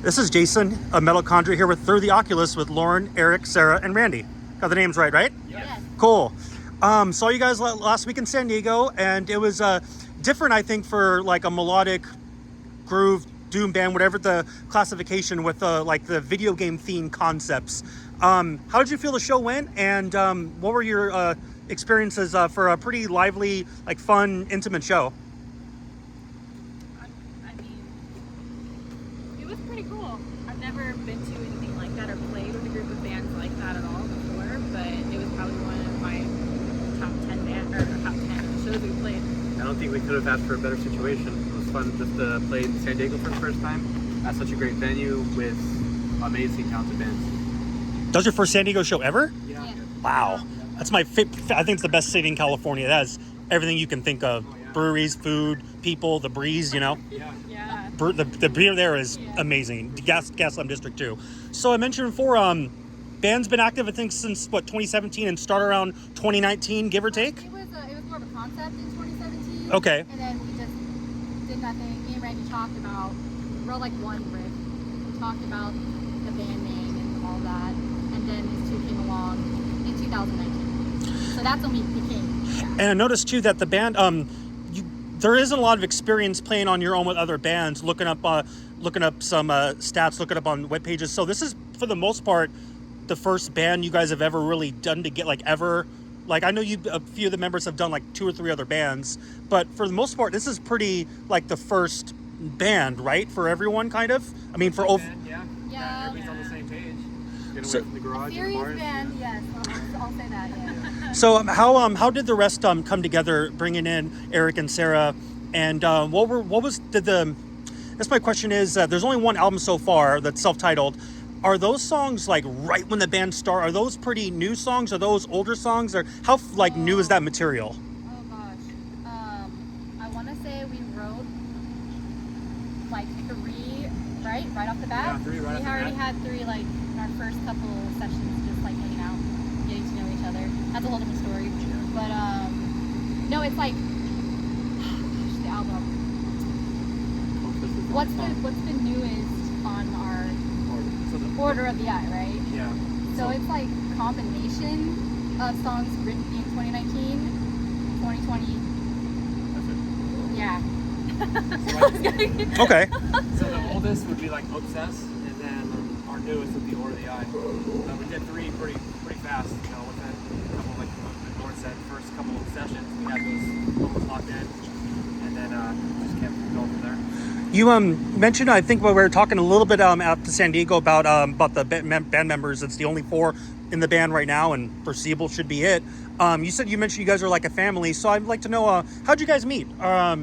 This is Jason of Metalchondria here with Through the Oculus with Lauren, Eric, Sarah, and Randy. Got the names right? Yes. Cool. Saw you guys last week in San Diego, and it was different, I think, for like a melodic groove doom band, whatever the classification with like the video game theme concepts. How did you feel the show went, and what were your experiences for a pretty lively, like fun, intimate show? It was pretty cool. I've never been to anything like that or played with a group of bands like that at all before, but it was probably one of my top 10 shows we played. I don't think we could have asked for a better situation. It was fun just to play in San Diego for the first time at such a great venue with amazing talented bands. That was your first San Diego show ever? Yeah. Wow. That's my favorite. I think it's the best city in California. That has everything you can think of. Oh, yeah. Breweries, food, people, the breeze, you know? Yeah. The beer there is amazing. Gaslamp District too. So I mentioned before, band's been active I think since 2017 and started around 2019, give or take. It was more of a concept in 2017. Okay. And then we just did nothing. Me and Randy talked about, wrote like one riff. We talked about the band name and all that, and then these two came along in 2019. So that's when we became. And I noticed too that the band, there isn't a lot of experience playing on your own with other bands, looking up some stats, looking up on web pages. So this is, for the most part, the first band you guys have ever really done to get I know a few of the members have done like 2 or 3 other bands, but for the most part, this is pretty like the first band, right? For everyone, kind of. I mean, for Yeah. Everybody's on the same page. Get So- away from the garage and the Serious bars. band, yes. I'll say that. Yeah. So how did the rest come together, bringing in Eric and Sarah, and that's my question is, there's only one album so far that's self-titled. Are those songs like right when the band started? Are those pretty new songs? Are those older songs? Or how new is that material? Oh gosh. I want to say we wrote like 3 right off the bat. Yeah, 3 right off the We already bat. had 3 like in our first couple sessions, just like hanging out, getting to know each other. That's a whole different story. But no, it's like the album. What's the newest on our Order of the Eye, right? Yeah. So it's like combination of songs written in 2019, 2020. Yeah. Okay. So the oldest would be like Obsess, and then our newest would be Order of the Eye. We did 3 pretty fast, within a couple, like Lauren said, first couple of sessions, we had those almost locked in, and then just kept going from there. You mentioned, I think, when we were talking a little bit out to San Diego about the band members. It's the only 4 in the band right now, and foreseeable should be it. You mentioned you guys are like a family, so I'd like to know how'd you guys meet? How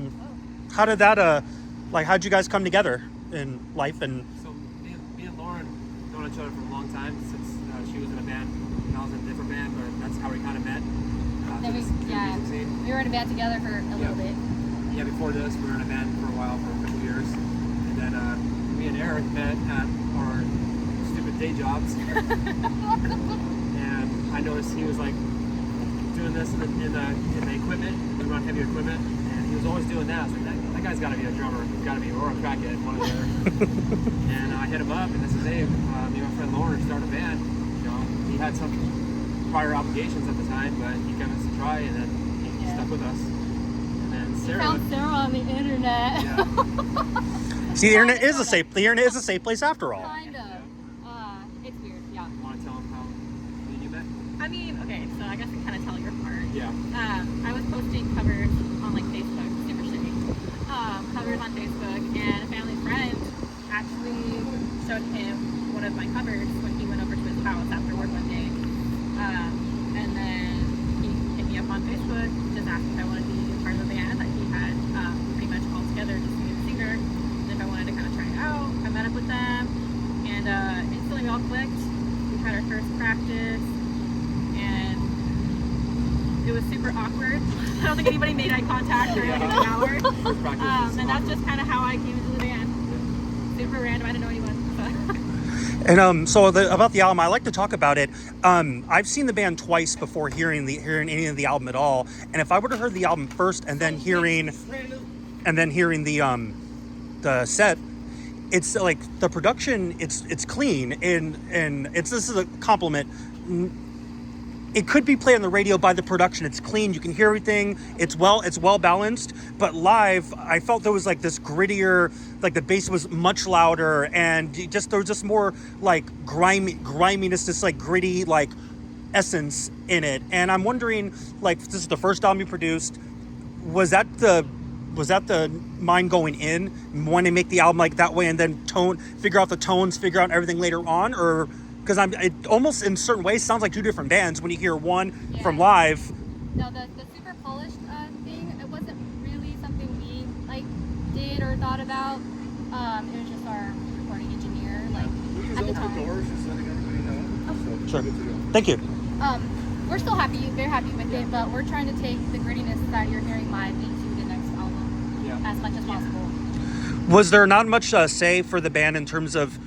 did that how'd you guys come together in life? And So me and Lauren known each other for a long time since she was in a band and I was in a different band, but that's how we kind of met. Then we were in a band together for a little bit. Yeah, before this, we were in a band for a while, for a couple years. And then me and Eric met at our stupid day jobs. And I noticed he was like doing this in the equipment. We run heavy equipment. And he was always doing that. I was like, that guy's got to be a drummer. He's got to be, or a crackhead, one or the other. And I hit him up and I said, hey, me and my friend Lauren are starting a band. He had some prior obligations at the time, but he gave us a try and then he stuck with us. Sarah. Found Sarah on the internet. Yeah. see, the internet is a safe place after all. Kind of. It's weird. Yeah. Want to tell him how you met? I mean, okay, so I guess I kind of tell your part. Yeah. I was posting covers on like Facebook, super shitty. Covers on Facebook, and a family friend actually showed him one of my covers when he went over to his house after work one day. And then he hit me up on Facebook, just asked if I wanted to be part of a band that he had pretty much all together, just me and the singer. And if I wanted to kind of try it out, I met up with them, and instantly we all clicked. We had our first practice, and it was super awkward. I don't think anybody made eye contact or anything hours. And that's just kind of how I came into the band. Super random. I didn't know anyone. And about the album, I like to talk about it. I've seen the band twice before hearing any of the album at all. And if I would have heard the album first and then hearing the set, it's like the production, it's clean, and this is a compliment. It could be played on the radio by the production. It's clean. You can hear everything. It's well balanced. But live, I felt there was like this grittier, like the bass was much louder, and there was just more like griminess, this like gritty like essence in it. And I'm wondering, like, this is the first album you produced. Was that the mind going in, wanting to make the album like that way, and then figure out the tones, figure out everything later on, or? Because it almost in certain ways sounds like two different bands when you hear one from live. No, the super polished thing, it wasn't really something we like did or thought about. It was just our recording engineer, like at the time. Doors, just letting everybody know. Sure. Good to go. Thank you. We're still very happy with it, but we're trying to take the grittiness that you're hearing live into the next album as much as possible. Was there not much say for the band in terms of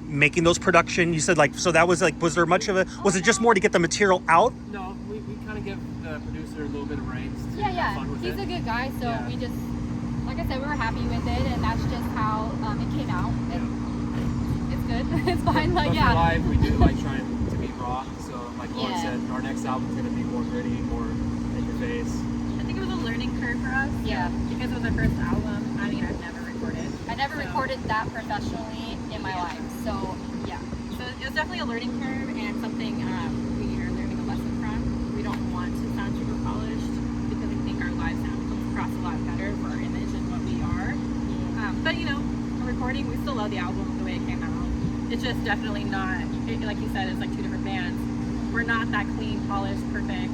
making those production? You said like, so that was like, was there much of it? Was it just more to get the material out? No, we kind of give the producer a little bit of reins to have fun with He's it. a good guy, so we just, like I said, we were happy with it, and that's just how it came out. It's good. It's fine. Like, but for live, we do like trying to be raw. So like Lauren said, our next album's gonna be more gritty, more in your face. I think it was a learning curve for us. Yeah. Because it was our first album. I mean, I've never recorded. I never recorded that professionally in my life, so yeah. So it was definitely a learning curve and something we are learning a lesson from. We don't want to sound super polished because we think our live sound comes across a lot better for our image and what we are. But you know, for recording, we still love the album the way it came out. It's just definitely not, like you said, it's like two different bands. We're not that clean, polished, perfect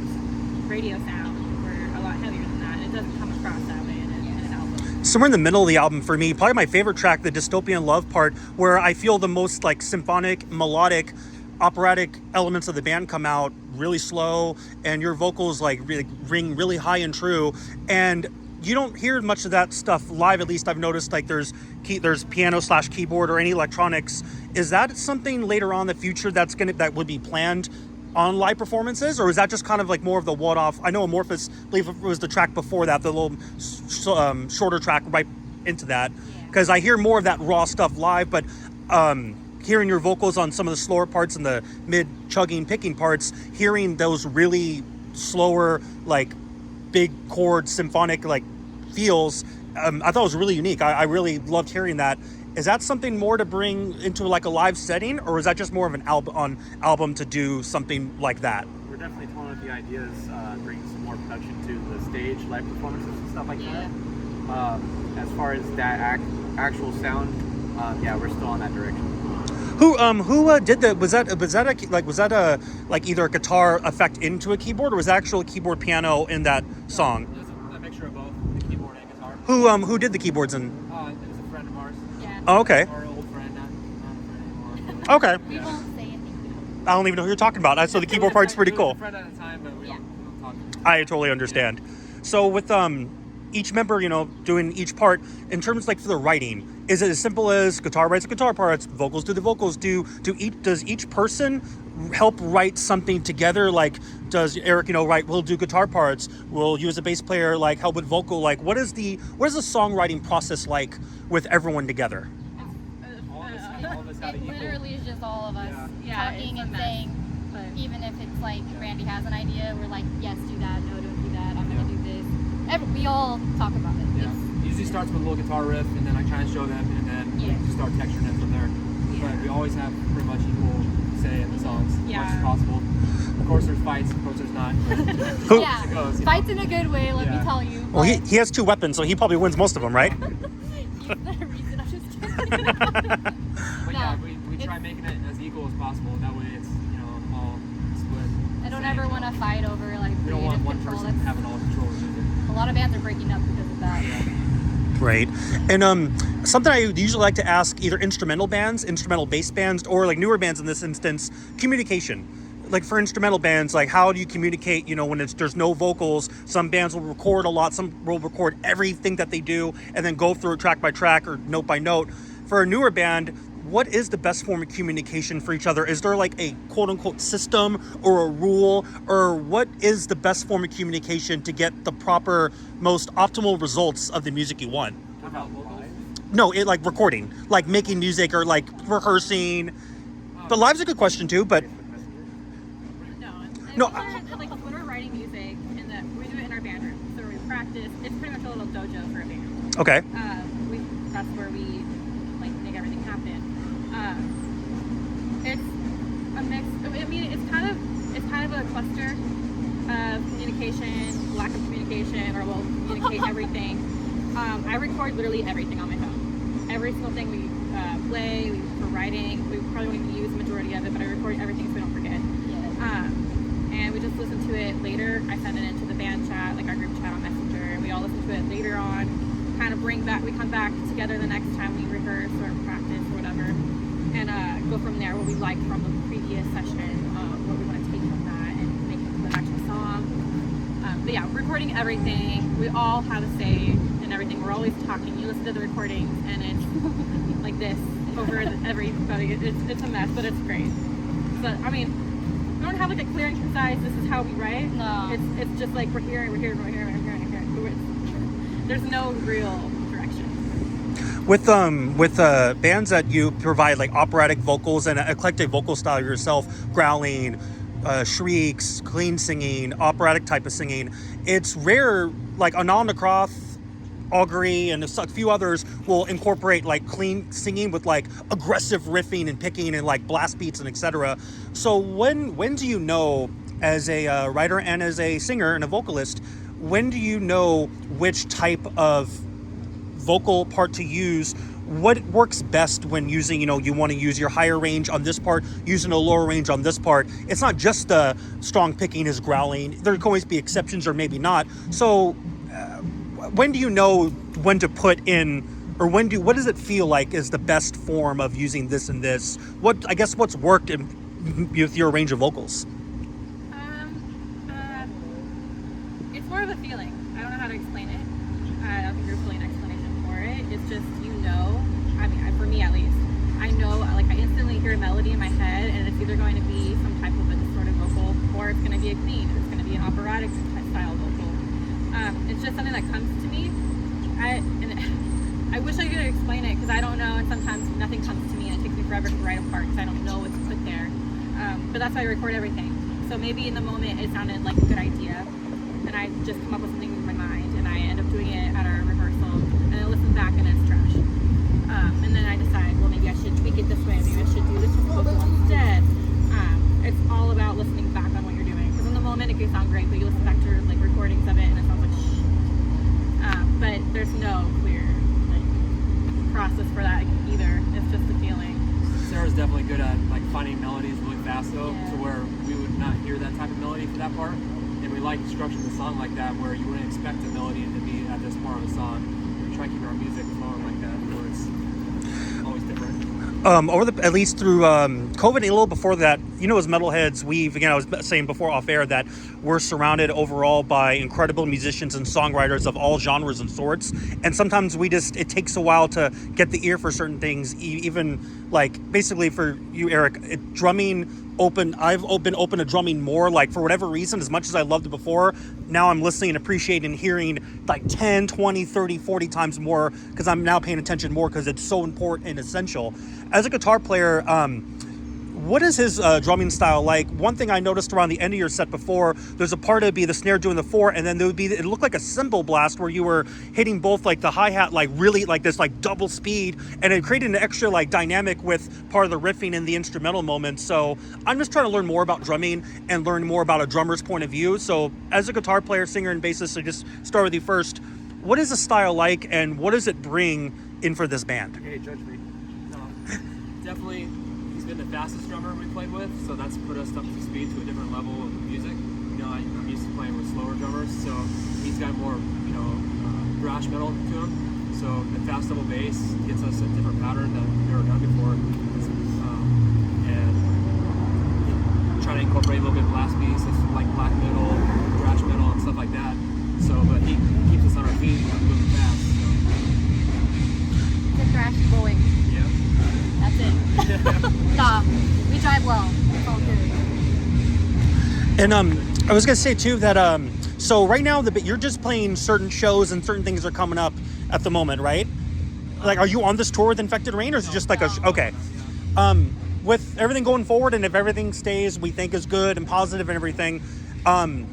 radio sound. We're a lot heavier than that. It doesn't come across that way in an album. Somewhere in the middle of the album for me, probably my favorite track, the dystopian love part, where I feel the most like symphonic, melodic, operatic elements of the band come out really slow, and your vocals like really ring really high and true, and you don't hear much of that stuff live. At least I've noticed, like there's piano / keyboard or any electronics. Is that something later on in the future that would be planned on live performances, or is that just kind of like more of the one-off? I know Amorphous, I believe it was the track before that, the little shorter track right into that, because I hear more of that raw stuff live, but hearing your vocals on some of the slower parts and the mid chugging picking parts, hearing those really slower like big chord symphonic like feels, I thought it was really unique. I really loved hearing that. Is that something more to bring into like a live setting, or is that just more of an album to do something like that? We're definitely toying with the ideas, bringing some more production to the stage, live performances and stuff like that. As far as that actual sound, we're still on that direction. Who did that? Was that either a guitar effect into a keyboard, or was that actual keyboard piano in that song? It was a mixture of both, the keyboard and guitar. Who did the keyboards in? It was a friend of ours. Yeah. Oh, okay. Our old friend, not a friend anymore. Okay. We won't say anything. I don't even know who you're talking about. So the keyboard part's pretty cool. He was a friend at the time, but we don't talk to him. I totally understand. So with each member, doing each part, in terms like for the writing, is it as simple as guitar writes the guitar parts, vocals do the vocals? Does each person help write something together? Like, does Eric, we'll do guitar parts, we'll use a bass player, like help with vocal, like what is the songwriting process like with everyone together? All of us have It an equal. literally is just all of us Yeah, talking it's a and mess, saying, but even if it's like Randy has an idea, we're like, yes, do that, no, don't do that, I'm gonna do this. We all talk about it. Yeah. Usually starts with a little guitar riff, and then I try and show them, and then we just start texturing it from there. But we always have pretty much equal say in the songs, as much as possible. Of course, there's fights. Of course, there's not. But Yeah, it goes, fights in a good way, let me tell you. Well, he has two weapons, so he probably wins most of them, right? He's the reason, I'm just kidding. But we try making it as equal as possible. That way, it's all split. I don't ever want to fight over like We don't want creative one control. person having all control of music. A lot of bands are breaking up because of that. Right. And something I usually like to ask either instrumental bass bands, or like newer bands in this instance, communication. Like for instrumental bands, like how do you communicate, when there's no vocals? Some bands will record a lot, some will record everything that they do and then go through it track by track or note by note. For a newer band, what is the best form of communication for each other? Is there like a quote unquote system or a rule, or what is the best form of communication to get the proper, most optimal results of the music you want? What about vocals? No, it like recording, like making music or like rehearsing. But live's a good question too. But No, No, like when we're writing music, and we do it in our band room, so we practice. It's pretty much a little dojo for a band. okay. That's where we like make everything happen. It's a mix. I mean, it's kind of a cluster of communication, lack of communication, or we'll communicate everything. I record literally everything on my phone. Every single thing we play for writing. We probably won't even use the majority of it, but I record everything so we don't forget. And we just listen to it later. I send it into the band chat, like our group chat on Messenger, and we all listen to it later on. Kind of we come back together the next time we rehearse or practice or whatever, and go from there. What we liked from the previous session, what we want to take from that, and make it into an actual song. But yeah, recording everything. We all have a say in everything. We're always talking. You listen to the recordings, and it's like this over everybody. It's a mess, but it's great. So I mean, we don't have like a clear and concise. This is how we write. No. It's just like we're here. There's no real direction. With bands that you provide like operatic vocals and an eclectic vocal style yourself, growling, shrieks, clean singing, operatic type of singing, it's rare. Like Anand Nakroth, Augury, and a few others will incorporate like clean singing with like aggressive riffing and picking and like blast beats and etc. So when do you know, as a writer and as a singer and a vocalist, when do you know which type of vocal part to use? What works best when using, you want to use your higher range on this part, using a lower range on this part? It's not just the strong picking is growling. There can always be exceptions or maybe not. So when do you know when to put in, or what does it feel like is the best form of using this and this? What's worked with your range of vocals? It's more of a feeling. I don't know how to explain it. I don't think there's really an explanation for it. It's just, I mean, for me at least, I know, like I instantly hear a melody in my head, and it's either going to be some type of a distorted vocal, or it's going to be a clean, or it's going to be an operatic style vocal. It's just something that comes to me. I wish I could explain it, because I don't know, and sometimes nothing comes to me, and it takes me forever to write a part, because I don't know what to put there. But that's why I record everything. So maybe in the moment it sounded like a good idea, and I just come up with something in my mind, and I end up doing it at our rehearsal, and I listen back and it's trash. And then I decide, well, maybe I should tweak it this way, maybe I should do this vocal instead. It's all about listening back on what you're doing, because in the moment it can sound great, but you listen back to like recordings of it and it sounds like shh. But there's no clear process for that either. It's just a feeling. Sarah's definitely good at like finding melodies really fast though, to where we would not hear that type of melody for that part. And we like structuring the song like that, where you wouldn't expect a melody to be at this part of the song. We try to keep our music flowing like that, where it's always different. At least through COVID and a little before that, as metalheads, I was saying before off air that we're surrounded overall by incredible musicians and songwriters of all genres and sorts. And sometimes it takes a while to get the ear for certain things, even like basically for you, Eric, drumming. I've been open to drumming more, like for whatever reason, as much as I loved it before, now I'm listening and appreciating and hearing like 10, 20, 30, 40 times more, because I'm now paying attention more because it's so important and essential. As a guitar player, what is his drumming style like? One thing I noticed around the end of your set before, there's a part that would be the snare doing the 4, and then it looked like a cymbal blast where you were hitting both like the hi-hat like really like this like double speed, and it created an extra like dynamic with part of the riffing and the instrumental moments. So I'm just trying to learn more about drumming and learn more about a drummer's point of view. So as a guitar player, singer, and bassist, I just start with you first. What is the style like, and what does it bring in for this band? Hey, judge me. No, definitely. He's been the fastest drummer we played with, so that's put us up to speed to a different level of music. I'm used to playing with slower drummers, so he's got more, thrash metal to him. So the fast double bass gets us a different pattern that we've never done before, and trying to incorporate a little bit of blast beats, like black metal, thrash metal, and stuff like that. So, but he keeps us on our feet and moving fast. So. The thrash going. Yeah. That's it. Nah, we drive well. It's all good. And I was gonna say too that so right now you're just playing certain shows and certain things are coming up at the moment, right? Like, are you on this tour with Infected Rain, or is it just like okay? With everything going forward, and if everything stays, we think is good and positive and everything,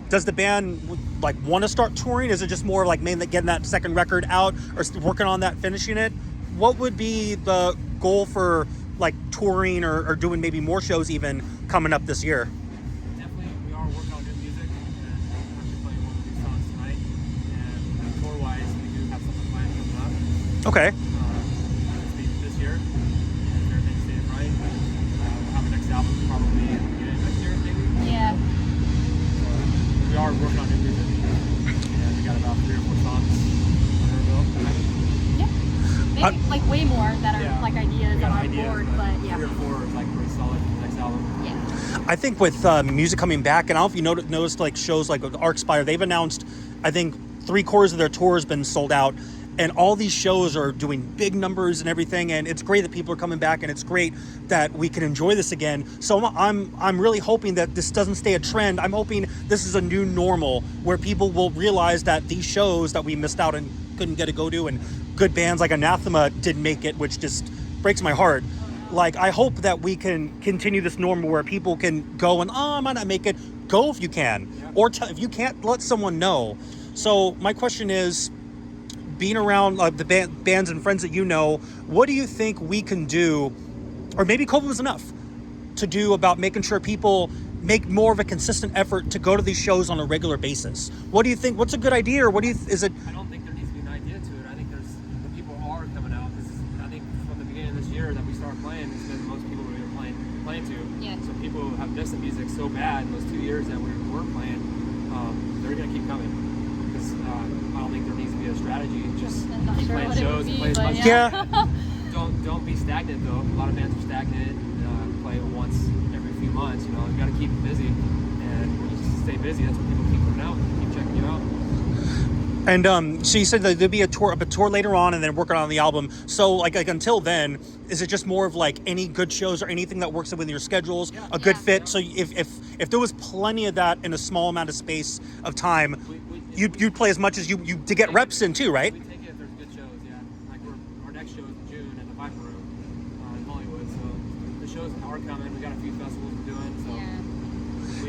does the band like want to start touring? Is it just more like mainly getting that second record out, or working on that, finishing it? What would be the goal for like touring or doing maybe more shows even coming up this year? Definitely, we are working on new music, and I'm actually playing one of these songs tonight. And tour-wise, we do have something planned coming up. Okay. It's be this year, and if everything stays right, we'll have the next album probably in the beginning of next year, maybe. Yeah. We are working on new music, and we got about 3 or 4 songs under our belt. Yeah. Maybe like way more that are Yeah. like ideas We on got our ideas, board, but but yeah. 3 or 4 is like pretty solid for the next album. Yeah. I think with music coming back, and I don't know if you noticed like shows like Arcspire, they've announced, I think 3/4 of their tour has been sold out, and all these shows are doing big numbers and everything, and it's great that people are coming back, and it's great that we can enjoy this again. So I'm really hoping that this doesn't stay a trend. I'm hoping this is a new normal where people will realize that these shows that we missed out and couldn't get to go to, and good bands like Anathema didn't make it, which just breaks my heart. Like, I hope that we can continue this normal where people can go and, I might not make it. Go if you can. Or if you can't, let someone know. So my question is, being around the bands and friends that you know, what do you think we can do, or maybe COVID was enough, to do about making sure people make more of a consistent effort to go to these shows on a regular basis? What do you think? What's a good idea, or what do you, is it? I don't think there needs to be an idea to it. I think the people are coming out. I think from the beginning of this year that we started playing, it's been the most people we've been playing to. Yeah. So people have missed the music so bad in those 2 years that we were playing. They're going to keep coming. Because I don't think there needs to be a strategy. Just I'm not keep sure playing what it shows would and be, play as but much. Yeah. Don't be stagnant though. A lot of bands are stagnant. Play once every few months. You know, you got to keep busy. And when you stay busy, that's when people keep coming out, keep checking you out. And so you said that there'd be a tour later on, and then working on the album. So like until then, is it just more of like any good shows or anything that works within your schedules, a good fit? So if there was plenty of that in a small amount of space of time, you'd play as much as you to get reps in too, right? We take it if there's good shows, yeah. Like our next show is in June in the Viper Room in Hollywood. So the shows are coming. We got a few festivals we're doing.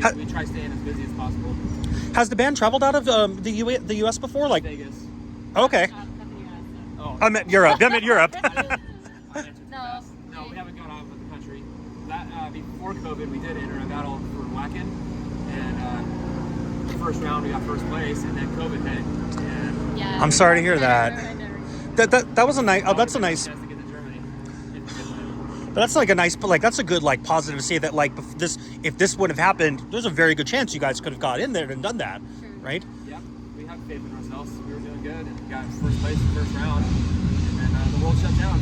So we try staying as busy as possible. Has the band traveled out of the U.S. before? Like, Vegas. okay. Oh, I meant Europe. I meant Europe. I answered too fast. No, we haven't gone out of the country. Before COVID, we did enter a battle for Wacken, and the first round we got first place, and then COVID hit. And Yeah. I'm sorry to hear that. That was a nice. Oh, that's a nice. chance to get to Germany. But that's like a nice, but like that's a good like positive to say that like if this would have happened, there's a very good chance you guys could have got in there and done that, right? Yeah, we have faith in ourselves. We were doing good and got first place in the first round, and then the world shut down.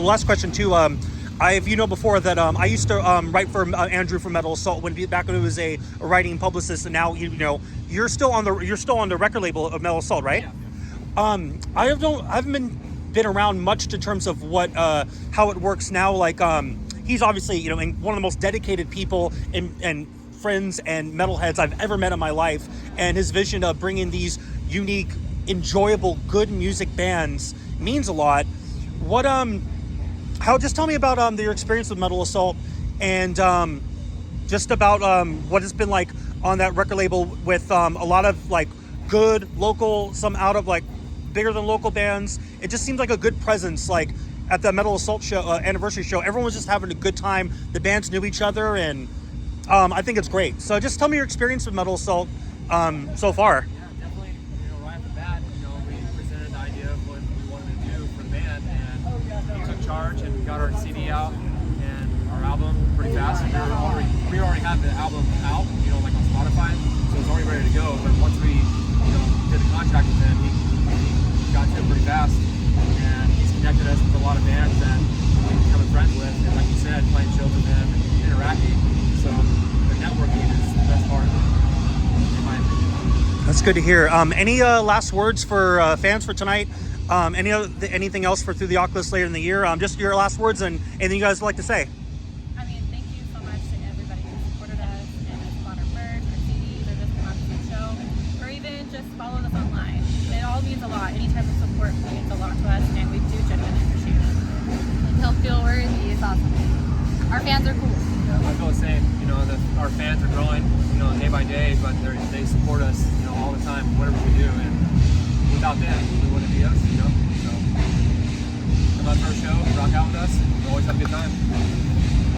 Last question too. If you know before that I used to write for Andrew from Metal Assault back when he was a writing publicist, and now you're still on the record label of Metal Assault, right? Yeah. I haven't been around much in terms of what how it works now. Like he's obviously one of the most dedicated people and friends and metalheads I've ever met in my life, and his vision of bringing these unique, enjoyable, good music bands means a lot. What just tell me about your experience with Metal Assault, and just about what it's been like on that record label with a lot of like good local, some out of like bigger than local bands. It just seems like a good presence. Like at the Metal Assault show, anniversary show, everyone was just having a good time. The bands knew each other, and I think it's great. So just tell me your experience with Metal Assault so far. Yeah, definitely. Right off the bat, we presented the idea of what we wanted to do for the band, and we took charge and got our CD out and our album pretty fast. And we already had the album out, like on Spotify, so it was already ready to go. But once we, did the contract with him, he got to it pretty fast, and he's connected us with a lot of bands that we've become friends with. And like you said, playing shows with them and interacting. So the networking is the best part of it, in my opinion. That's good to hear. Any last words for fans for tonight? Anything else for Through the Oculus later in the year? Just your last words and anything you guys would like to say. I mean, thank you so much to everybody who supported us and has bought our merch, our CDs, or just come out to the show, or even just followed us online. It fans are cool. I feel the same. You know, our fans are growing, you know, day by day, but they support us, you know, all the time, whatever we do. And without them, we wouldn't be us, you know. So come out to our show, rock out with us. We'll always have a good time.